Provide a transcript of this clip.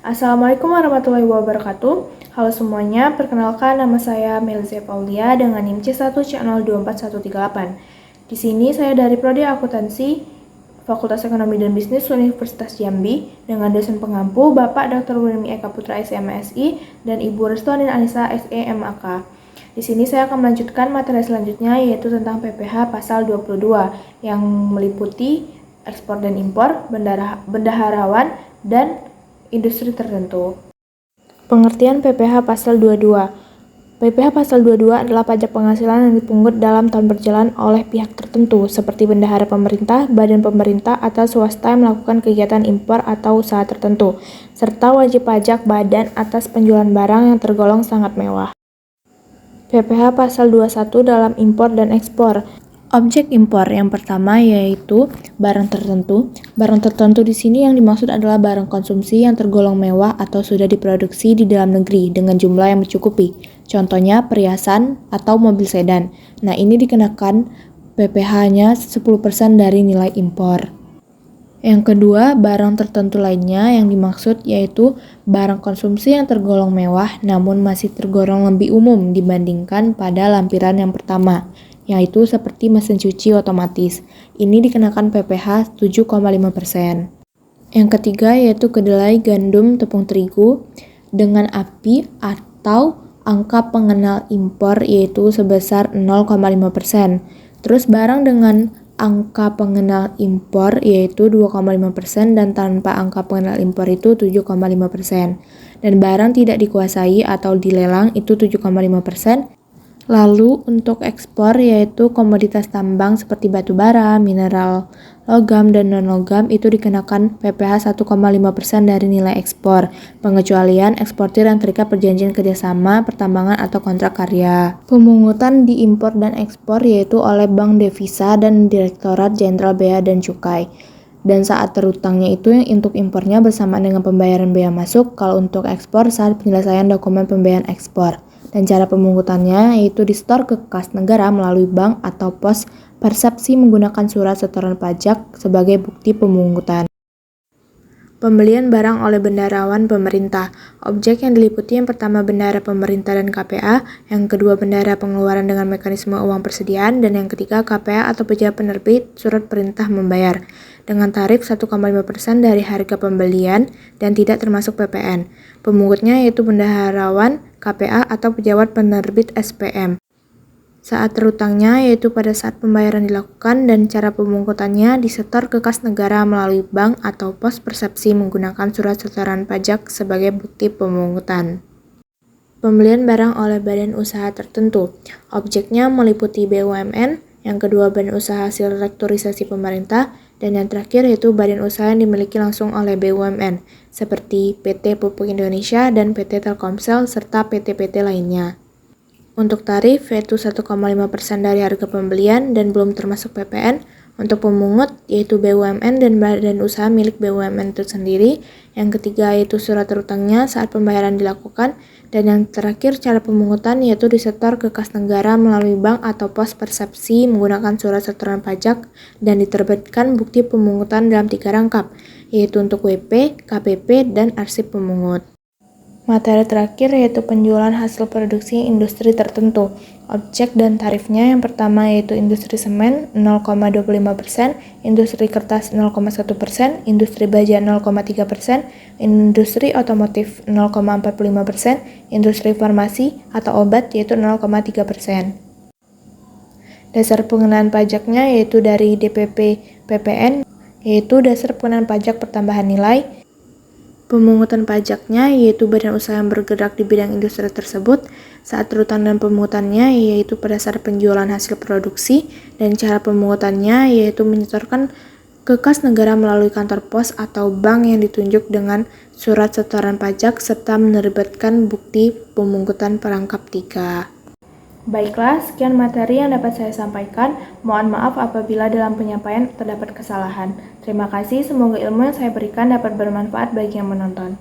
Assalamualaikum warahmatullahi wabarakatuh. Halo semuanya, perkenalkan nama saya Melza Paulia dengan NIM C1C024138. Di sini saya dari Prodi Akuntansi Fakultas Ekonomi dan Bisnis Universitas Jambi dengan dosen pengampu Bapak Dr. Wilmi Eka Putra SMSI dan Ibu Restuanin Anissa SEMAK. Di sini saya akan melanjutkan materi selanjutnya yaitu tentang PPh pasal 22 yang meliputi ekspor dan impor, bendaharawan, dan industri tertentu. Pengertian PPh pasal 22. PPh pasal 22 adalah pajak penghasilan yang dipungut dalam tahun berjalan oleh pihak tertentu seperti bendahara pemerintah, badan pemerintah, atau swasta yang melakukan kegiatan impor atau usaha tertentu, serta wajib pajak badan atas penjualan barang yang tergolong sangat mewah. PPh pasal 21 dalam impor dan ekspor. Objek impor yang pertama yaitu barang tertentu. Barang tertentu di sini yang dimaksud adalah barang konsumsi yang tergolong mewah atau sudah diproduksi di dalam negeri dengan jumlah yang mencukupi. Contohnya perhiasan atau mobil sedan. Nah, ini dikenakan PPh-nya 10% dari nilai impor. Yang kedua, barang tertentu lainnya yang dimaksud yaitu barang konsumsi yang tergolong mewah namun masih tergolong lebih umum dibandingkan pada lampiran yang pertama, yaitu seperti mesin cuci otomatis. Ini dikenakan PPh 7,5%. Yang ketiga yaitu kedelai, gandum, tepung terigu dengan API atau angka pengenal impor yaitu sebesar 0,5%. Terus barang dengan angka pengenal impor yaitu 2,5% dan tanpa angka pengenal impor itu 7,5%. Dan barang tidak dikuasai atau dilelang itu 7,5%. Lalu untuk ekspor yaitu komoditas tambang seperti batu bara, mineral, logam, dan non-logam itu dikenakan PPh 1,5% dari nilai ekspor, pengecualian eksportir yang terikat perjanjian kerjasama, pertambangan, atau kontrak karya. Pemungutan di impor dan ekspor yaitu oleh Bank Devisa dan Direktorat Jenderal Bea dan Cukai. Dan saat terutangnya itu untuk impornya bersamaan dengan pembayaran bea masuk, kalau untuk ekspor saat penyelesaian dokumen pembayaran ekspor. Dan cara pemungutannya yaitu disetor ke kas negara melalui bank atau pos persepsi menggunakan surat setoran pajak sebagai bukti pemungutan. Pembelian barang oleh bendaharawan pemerintah. Objek yang diliputi yang pertama bendahara pemerintah dan KPA, yang kedua bendahara pengeluaran dengan mekanisme uang persediaan, dan yang ketiga KPA atau pejabat penerbit surat perintah membayar dengan tarif 1,5% dari harga pembelian dan tidak termasuk PPN. Pemungutnya yaitu bendaharawan, KPA atau pejabat penerbit SPM. Saat terutangnya yaitu pada saat pembayaran dilakukan dan cara pemungutannya disetor ke kas negara melalui bank atau pos persepsi menggunakan surat setoran pajak sebagai bukti pemungutan. Pembelian barang oleh badan usaha tertentu. Objeknya meliputi BUMN, yang kedua badan usaha hasil rektorisasi pemerintah, dan yang terakhir yaitu badan usaha yang dimiliki langsung oleh BUMN, seperti PT Pupuk Indonesia dan PT Telkomsel serta PT-PT lainnya. Untuk tarif yaitu 1,5% dari harga pembelian dan belum termasuk PPN. Untuk pemungut yaitu BUMN dan badan usaha milik BUMN itu sendiri. Yang ketiga yaitu surat terutangnya saat pembayaran dilakukan. Dan yang terakhir cara pemungutan yaitu disetor ke kas negara melalui bank atau pos persepsi menggunakan surat setoran pajak dan diterbitkan bukti pemungutan dalam 3 rangkap, yaitu untuk WP, KPP, dan arsip pemungut. Materi terakhir yaitu penjualan hasil produksi industri tertentu. Objek dan tarifnya yang pertama yaitu industri semen 0,25%, industri kertas 0,1%, industri baja 0,3%, industri otomotif 0,45%, industri farmasi atau obat yaitu 0,3%. Dasar pengenaan pajaknya yaitu dari DPP PPN yaitu dasar pengenaan pajak pertambahan nilai. Pemungutan pajaknya yaitu badan usaha yang bergerak di bidang industri tersebut. Saat terutang dan pemungutannya yaitu pada saat penjualan hasil produksi, dan cara pemungutannya yaitu menyetorkan ke kas negara melalui kantor pos atau bank yang ditunjuk dengan surat setoran pajak serta menerbitkan bukti pemungutan perangkap 3. Baiklah, sekian materi yang dapat saya sampaikan. Mohon maaf apabila dalam penyampaian terdapat kesalahan. Terima kasih, semoga ilmu yang saya berikan dapat bermanfaat bagi yang menonton.